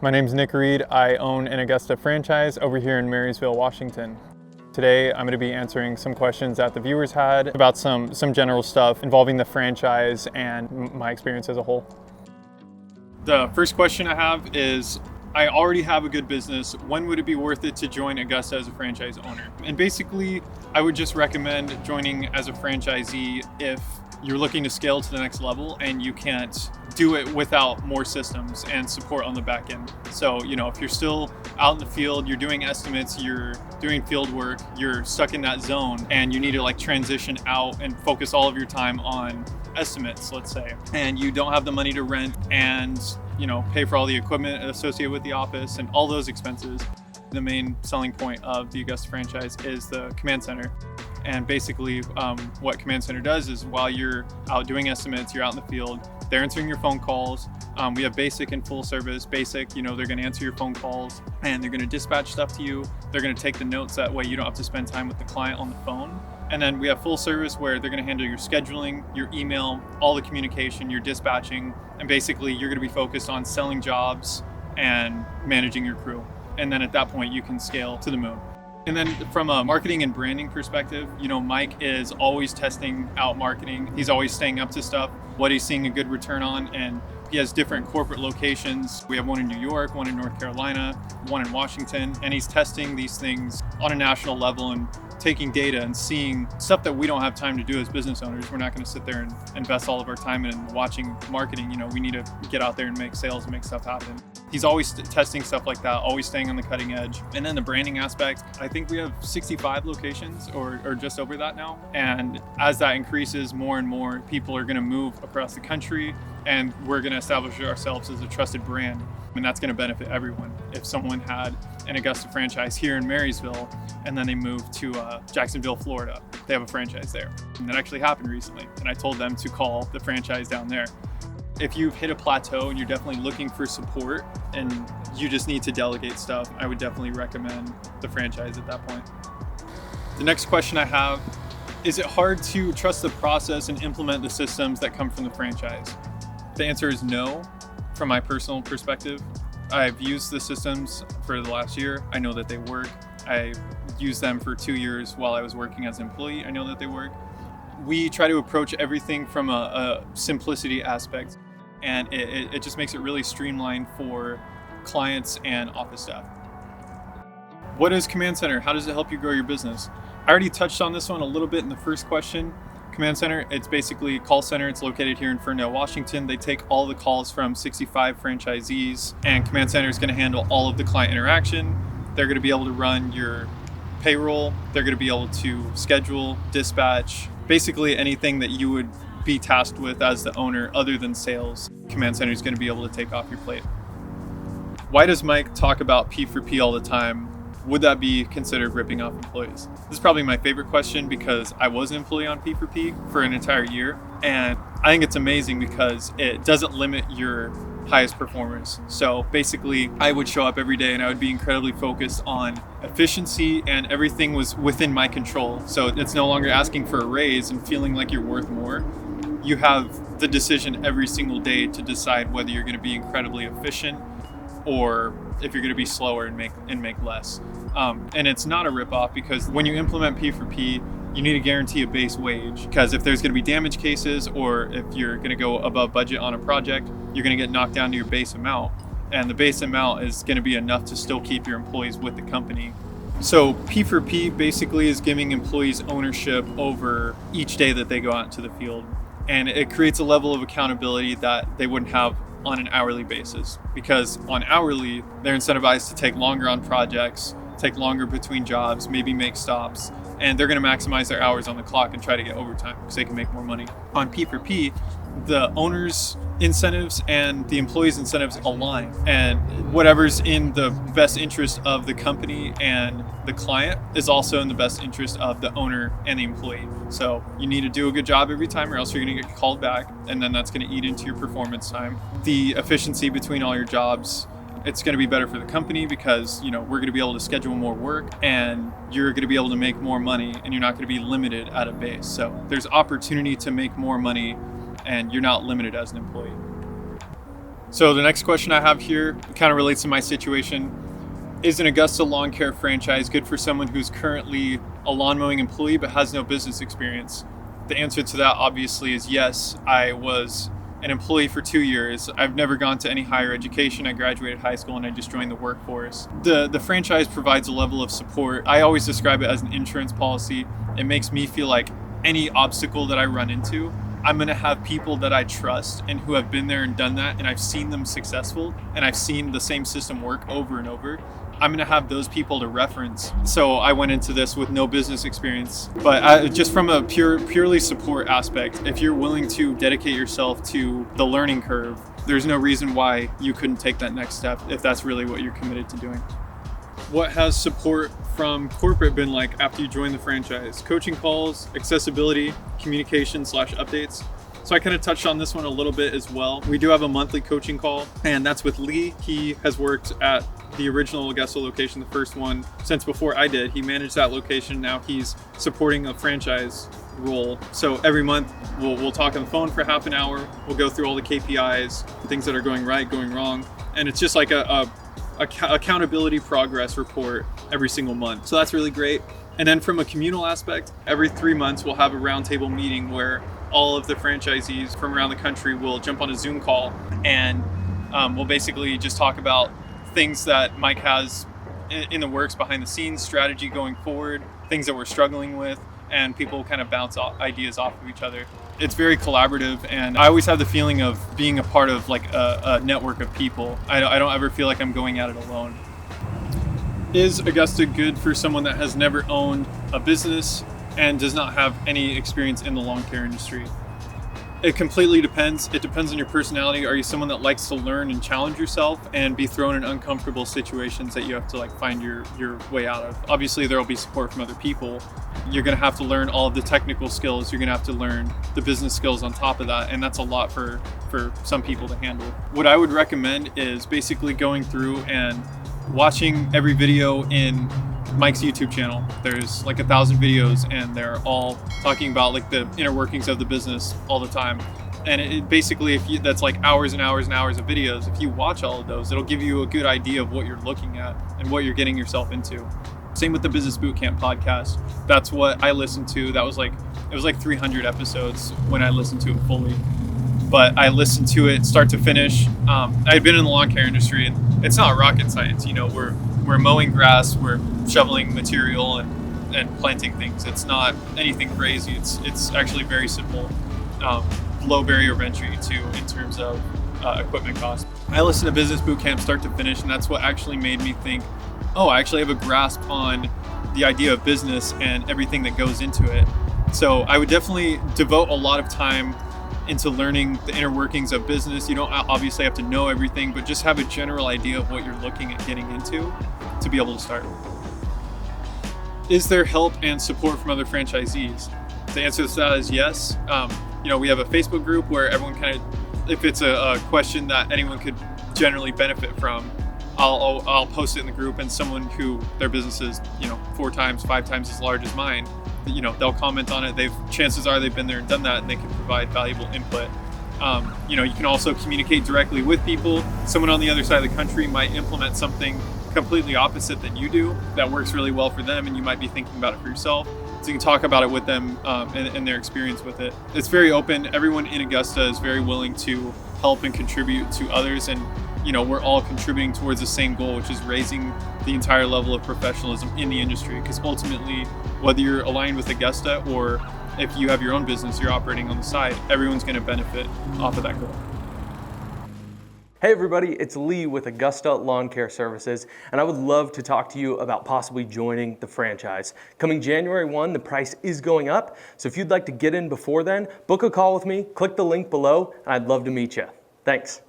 My name's Nick Reed. I own an Augusta franchise over here in Marysville, Washington. Today, I'm going to be answering some questions that the viewers had about some general stuff involving the franchise and my experience as a whole. The first question I have is, I already have a good business. When would it be worth it to join Augusta as a franchise owner? And basically, I would just recommend joining as a franchisee if you're looking to scale to the next level and you can't do it without more systems and support on the back end. So, if you're still out in the field, you're doing estimates, you're doing field work, you're stuck in that zone and you need to transition out and focus all of your time on estimates, let's say, and you don't have the money to rent and pay for all the equipment associated with the office and all those expenses. The main selling point of the Augusta franchise is the command center. And basically what Command Center does is while you're out doing estimates, you're out in the field, they're answering your phone calls. We have basic and full service. Basic, they're going to answer your phone calls and they're going to dispatch stuff to you. They're going to take the notes, that way you don't have to spend time with the client on the phone. And then we have full service where they're going to handle your scheduling, your email, all the communication, your dispatching, and basically you're going to be focused on selling jobs and managing your crew. And then at that point you can scale to the moon. And then from a marketing and branding perspective, Mike is always testing out marketing. He's always staying up to stuff, what he's seeing a good return on, and he has different corporate locations. We have one in New York, one in North Carolina, one in Washington, and he's testing these things on a national level and taking data and seeing stuff that we don't have time to do as business owners. We're not going to sit there and invest all of our time in watching marketing. We need to get out there and make sales and make stuff happen. He's always testing stuff like that, always staying on the cutting edge. And then the branding aspect, I think we have 65 locations or just over that now. And as that increases, more and more people are going to move across the country and we're going to establish ourselves as a trusted brand. And that's going to benefit everyone. If someone had an Augusta franchise here in Marysville and then they moved to Jacksonville, Florida, they have a franchise there. And that actually happened recently. And I told them to call the franchise down there. If you've hit a plateau and you're definitely looking for support and you just need to delegate stuff, I would definitely recommend the franchise at that point. The next question I have, is it hard to trust the process and implement the systems that come from the franchise? The answer is no. From my personal perspective, I've used the systems for the last year. I know that they work. I used them for 2 years while I was working as an employee. I know that they work. We try to approach everything from a simplicity aspect, and it just makes it really streamlined for clients and office staff. What is Command Center? How does it help you grow your business? I already touched on this one a little bit in the first question. Command Center, it's basically a call center. It's located here in Ferndale, Washington. They take all the calls from 65 franchisees, and Command Center is going to handle all of the client interaction. They're going to be able to run your payroll. They're going to be able to schedule, dispatch, basically anything that you would be tasked with as the owner other than sales. Command Center is going to be able to take off your plate. Why does Mike talk about P4P all the time? Would that be considered ripping off employees? This is probably my favorite question because I was an employee on P4P for an entire year. And I think it's amazing because it doesn't limit your highest performers. So basically, I would show up every day and I would be incredibly focused on efficiency and everything was within my control. So it's no longer asking for a raise and feeling like you're worth more. You have the decision every single day to decide whether you're going to be incredibly efficient or if you're going to be slower and make less. And it's not a ripoff because when you implement P4P, you need to guarantee a base wage because if there's going to be damage cases or if you're going to go above budget on a project, you're going to get knocked down to your base amount. And the base amount is going to be enough to still keep your employees with the company. So P4P basically is giving employees ownership over each day that they go out into the field. And it creates a level of accountability that they wouldn't have on an hourly basis, because on hourly, they're incentivized to take longer on projects, take longer between jobs, maybe make stops, and they're going to maximize their hours on the clock and try to get overtime because they can make more money. On P4P, the owner's incentives and the employee's incentives align, and whatever's in the best interest of the company and the client is also in the best interest of the owner and the employee. So you need to do a good job every time or else you're going to get called back, and then that's going to eat into your performance time. The efficiency between all your jobs, it's going to be better for the company because we're going to be able to schedule more work and you're going to be able to make more money and you're not going to be limited at a base. So there's opportunity to make more money and you're not limited as an employee. So the next question I have here kind of relates to my situation. Is an Augusta lawn care franchise good for someone who's currently a lawn mowing employee but has no business experience? The answer to that obviously is yes. I was an employee for 2 years. I've never gone to any higher education. I graduated high school and I just joined the workforce. The franchise provides a level of support. I always describe it as an insurance policy. It makes me feel like any obstacle that I run into, I'm gonna have people that I trust and who have been there and done that, and I've seen them successful, and I've seen the same system work over and over. I'm gonna have those people to reference. So I went into this with no business experience, but just from a purely support aspect, if you're willing to dedicate yourself to the learning curve, there's no reason why you couldn't take that next step if that's really what you're committed to doing. What has support from corporate been like after you joined the franchise? Coaching calls, accessibility, communication/updates. So I kind of touched on this one a little bit as well. We do have a monthly coaching call, and that's with Lee. He has worked at the original Augusta location, the first one, since before I did. He managed that location. Now he's supporting a franchise role. So every month we'll talk on the phone for half an hour. We'll go through all the KPIs, things that are going right, going wrong. And it's just like a accountability progress report every single month. So that's really great. And then from a communal aspect, every 3 months we'll have a roundtable meeting where all of the franchisees from around the country will jump on a Zoom call, and we'll basically just talk about things that Mike has in the works behind the scenes, strategy going forward, things that we're struggling with, and people kind of bounce ideas off of each other. It's very collaborative, and I always have the feeling of being a part of like a network of people. I don't ever feel like I'm going at it alone. Is Augusta good for someone that has never owned a business and does not have any experience in the lawn care industry? It completely depends. It depends on your personality. Are you someone that likes to learn and challenge yourself and be thrown in uncomfortable situations that you have to like find your way out of? Obviously there will be support from other people. You're gonna have to learn all of the technical skills. You're gonna have to learn the business skills on top of that, and that's a lot for some people to handle. What I would recommend is basically going through and watching every video in Mike's YouTube channel. There's like 1,000 videos, and they're all talking about like the inner workings of the business all the time. And it basically, that's like hours and hours and hours of videos. If you watch all of those, it'll give you a good idea of what you're looking at and what you're getting yourself into. Same with the Business Bootcamp podcast. That's what I listened to. It was like 300 episodes when I listened to it fully. But I listened to it start to finish. I've been in the lawn care industry, and it's not rocket science. You know, we're mowing grass, we're shoveling material and planting things. It's not anything crazy. It's actually very simple. Low barrier of entry too in terms of equipment cost. I listened to Business Bootcamp start to finish, and that's what actually made me think, oh, I actually have a grasp on the idea of business and everything that goes into it. So I would definitely devote a lot of time into learning the inner workings of business. You don't obviously have to know everything, but just have a general idea of what you're looking at getting into to be able to start. Is there help and support from other franchisees? The answer to that is yes. We have a Facebook group where everyone kind of, if it's a question that anyone could generally benefit from, I'll post it in the group, and someone who their business is 4 times, 5 times as large as mine, they'll comment on it. Chances are they've been there and done that, and they can provide valuable input. You can also communicate directly with people. Someone on the other side of the country might implement something completely opposite than you do that works really well for them, and you might be thinking about it for yourself. So you can talk about it with them and their experience with it. It's very open. Everyone in Augusta is very willing to help and contribute to others, and we're all contributing towards the same goal, which is raising the entire level of professionalism in the industry. Because ultimately, whether you're aligned with Augusta or if you have your own business you're operating on the side, everyone's going to benefit off of that goal. Hey everybody, it's Lee with Augusta Lawn Care Services, and I would love to talk to you about possibly joining the franchise. Coming January 1, the price is going up, so if you'd like to get in before then, book a call with me, click the link below, and I'd love to meet you. Thanks.